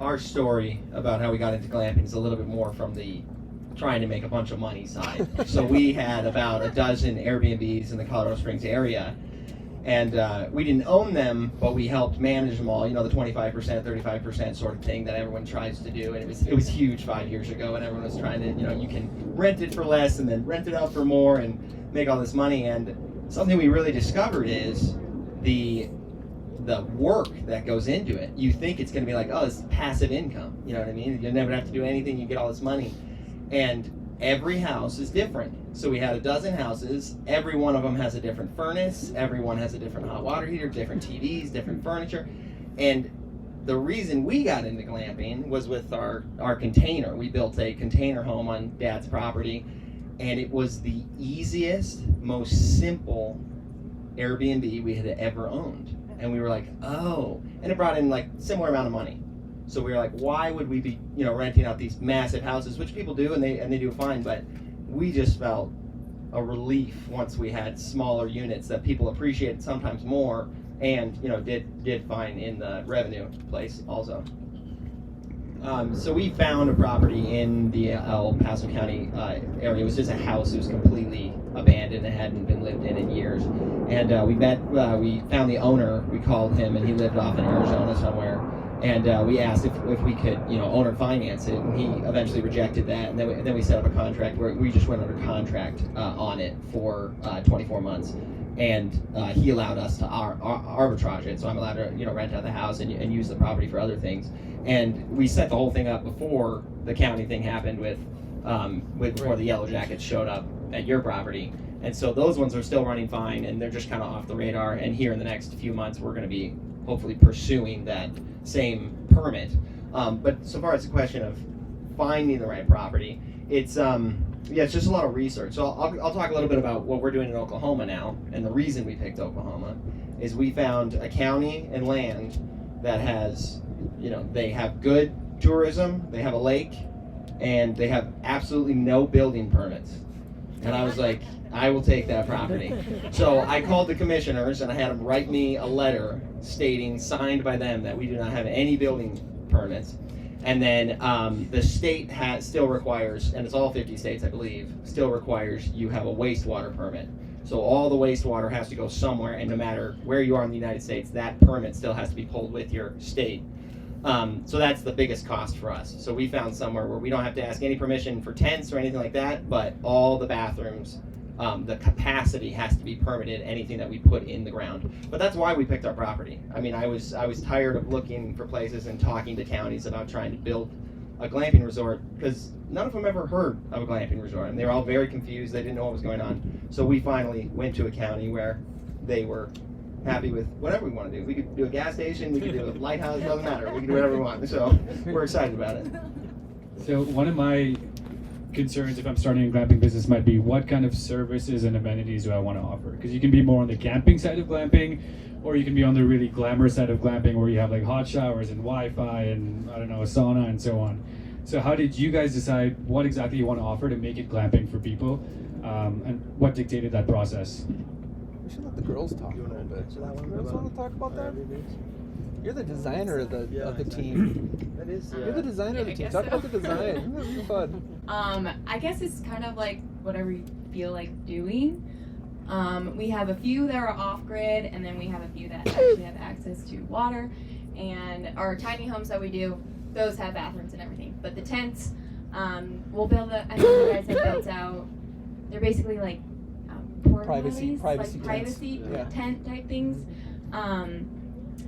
our story about how we got into glamping is a little bit more from the trying to make a bunch of money side. So we had about a dozen Airbnbs in the Colorado Springs area, and we didn't own them, but we helped manage them all. You know, the 25%, 35% sort of thing that everyone tries to do, and it was huge 5 years ago, and everyone was trying to, you know, you can rent it for less and then rent it out for more and make all this money. And something we really discovered is the work that goes into it. You think it's going to be like, oh, it's passive income. You know what I mean? You'll never have to do anything. You get all this money. And every house is different. So we had a dozen houses. Every one of them has a different furnace. Everyone has a different hot water heater, different TVs, different furniture. And the reason we got into glamping was with our container. We built a container home on Dad's property, and it was the easiest, most simple Airbnb we had ever owned. And we were like, oh, and it brought in like similar amount of money. So we were like, why would we be, you know, renting out these massive houses, which people do, and they do fine, but we just felt a relief once we had smaller units that people appreciated sometimes more, and, you know, did fine in the revenue place also. So we found a property in the El Paso County area. It was just a house. It was completely abandoned. It hadn't been lived in years. And we found the owner. We called him, and he lived off in Arizona somewhere. And we asked if we could, you know, owner finance it. And he eventually rejected that. And then we set up a contract where we just went under contract on it for 24 months. And he allowed us to arbitrage it. So I'm allowed to, you know, rent out the house and use the property for other things. And we set the whole thing up before the county thing happened before the Yellow Jackets showed up at your property. And so those ones are still running fine, and they're just kind of off the radar. And here in the next few months, we're going to be hopefully pursuing that same permit. But so far as the question of finding the right property, it's just a lot of research. So I'll talk a little bit about what we're doing in Oklahoma now. And the reason we picked Oklahoma is we found a county and land that has, you know, they have good tourism, they have a lake, and they have absolutely no building permits. And I was like, I will take that property. So I called the commissioners and I had them write me a letter stating, signed by them, that we do not have any building permits. And then the state still requires, and it's all 50 states I believe, still requires you have a wastewater permit. So all the wastewater has to go somewhere, and no matter where you are in the United States, that permit still has to be pulled with your state. So that's the biggest cost for us. So we found somewhere where we don't have to ask any permission for tents or anything like that, but all the bathrooms, the capacity has to be permitted, anything that we put in the ground. But that's why we picked our property. I mean, I was tired of looking for places and talking to counties about trying to build a glamping resort, because none of them ever heard of a glamping resort, and they were all very confused. They didn't know what was going on. So we finally went to a county where they were happy with whatever we want to do. We could do a gas station, we could do a lighthouse, doesn't matter. We can do whatever we want. So we're excited about it. So one of my concerns if I'm starting a glamping business might be, what kind of services and amenities do I want to offer? Because you can be more on the camping side of glamping, or you can be on the really glamorous side of glamping where you have like hot showers and Wi-Fi and, I don't know, a sauna and so on. So how did you guys decide what exactly you want to offer to make it glamping for people, and what dictated that process? We should let the girls talk a little bit. Girls want to talk about that? You're the designer of the team. That is. You're the designer of the team. Talk about the design. This is fun. I guess it's kind of like whatever you feel like doing. We have a few that are off-grid, and then we have a few that actually have access to water. And our tiny homes that we do, those have bathrooms and everything. But the tents, we'll build I know you guys have built out, they're basically like privacy tent type things.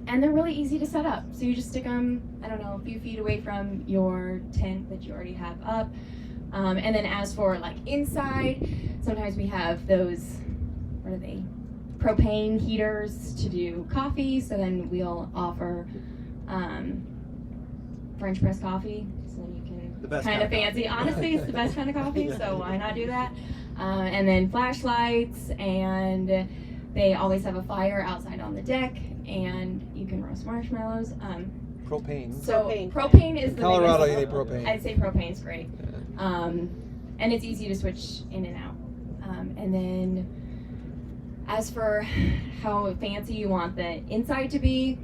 And they're really easy to set up. So you just stick them, I don't know, a few feet away from your tent that you already have up. And then as for like inside, sometimes we have those, what are they? Propane heaters to do coffee. So then we'll offer French press coffee. So then you can kind of fancy. Honestly, it's the best kind of coffee. So why not do that? And then flashlights, and they always have a fire outside on the deck, and you can roast marshmallows. Propane. So propane is the Colorado, biggest. you need propane. I'd say propane's great. And it's easy to switch in and out. And then as for how fancy you want the inside to be,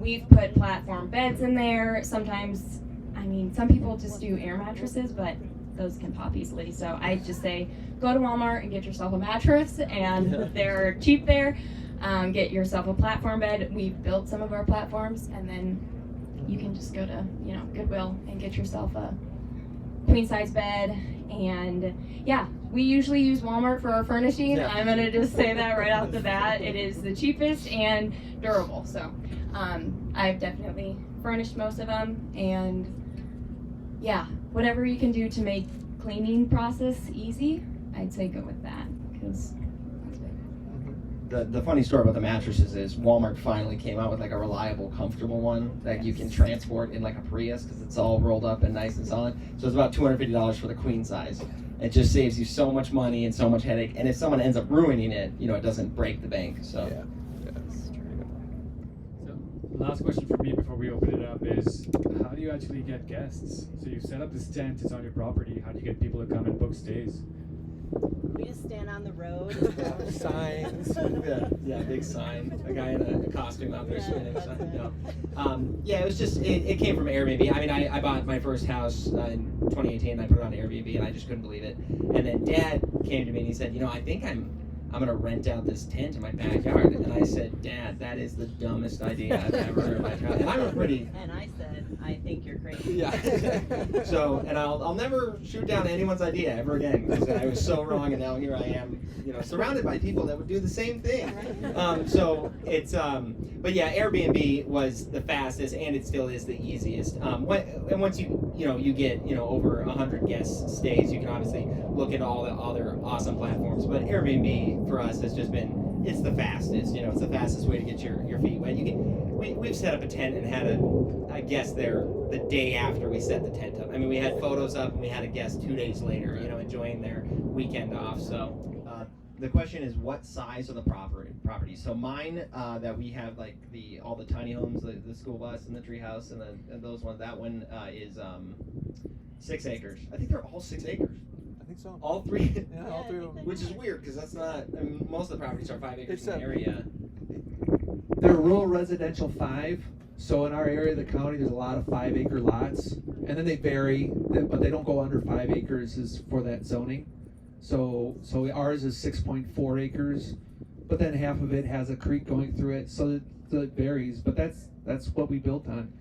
we've put platform beds in there. Sometimes, I mean, some people just do air mattresses, but those can pop easily. So I just say, go to Walmart and get yourself a mattress, and they're cheap there. Get yourself a platform bed. We've built some of our platforms, and then you can just go to, you know, Goodwill and get yourself a queen size bed. And yeah, we usually use Walmart for our furnishing. Yeah. I'm gonna just say that right off the bat. It is the cheapest and durable. So I've definitely furnished most of them, and yeah, whatever you can do to make cleaning process easy, I'd say go with that, because that's big. The funny story about the mattresses is Walmart finally came out with like a reliable, comfortable one that you can transport in like a Prius, because it's all rolled up and nice and solid. So it's about $250 for the queen size. It just saves you so much money and so much headache. And if someone ends up ruining it, you know, it doesn't break the bank. So. Yeah. So, last question for me before we open it up is, how do you actually get guests? So you've set up this tent, it's on your property. How do you get people to come and book stays? We just stand on the road. Signs. Yeah, big sign. A guy in a costume out there Yeah, spinning. that's So, it. no. Yeah, it was just, it came from Airbnb. I mean, I bought my first house in 2018, and I put it on Airbnb, and I just couldn't believe it. And then Dad came to me and he said, you know, I think I'm gonna rent out this tent in my backyard. And I said, Dad, that is the dumbest idea I've ever heard in my child. And I'm a pretty, And I said, I think you're crazy. Yeah. so, and I'll never shoot down anyone's idea ever again, because I was so wrong, and now here I am, you know, surrounded by people that would do the same thing. So it's, but yeah, Airbnb was the fastest, and it still is the easiest. And once you get, you know, over 100 guest stays, you can obviously look at all the other awesome platforms. But Airbnb for us has just been, it's the fastest. You know, it's the fastest way to get your feet wet. We've set up a tent and had a guest there the day after we set the tent up. I mean, we had photos up and we had a guest 2 days later, you know, enjoying their weekend off. So the question is, what size are the properties? So mine, that we have like all the tiny homes, the school bus and the tree house and those ones. That one is 6 acres. I think they're all 6 acres. I think so. All three. Yeah, all three of them. Which is weird, because that's not. I mean, most of the properties are 5 acres in Except- the area. They're rural residential 5, so in our area of the county, there's a lot of 5-acre lots, and then they vary, but they don't go under 5 acres is for that zoning. So ours is 6.4 acres, but then half of it has a creek going through it, so it varies. But that's what we built on.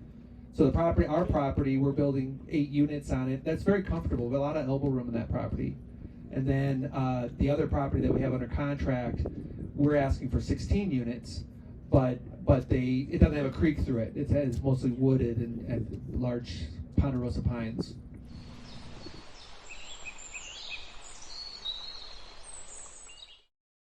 So our property, we're building 8 units on it. That's very comfortable. We have a lot of elbow room in that property. And then the other property that we have under contract, we're asking for 16 units, but it doesn't have a creek through it. It's mostly wooded and large ponderosa pines.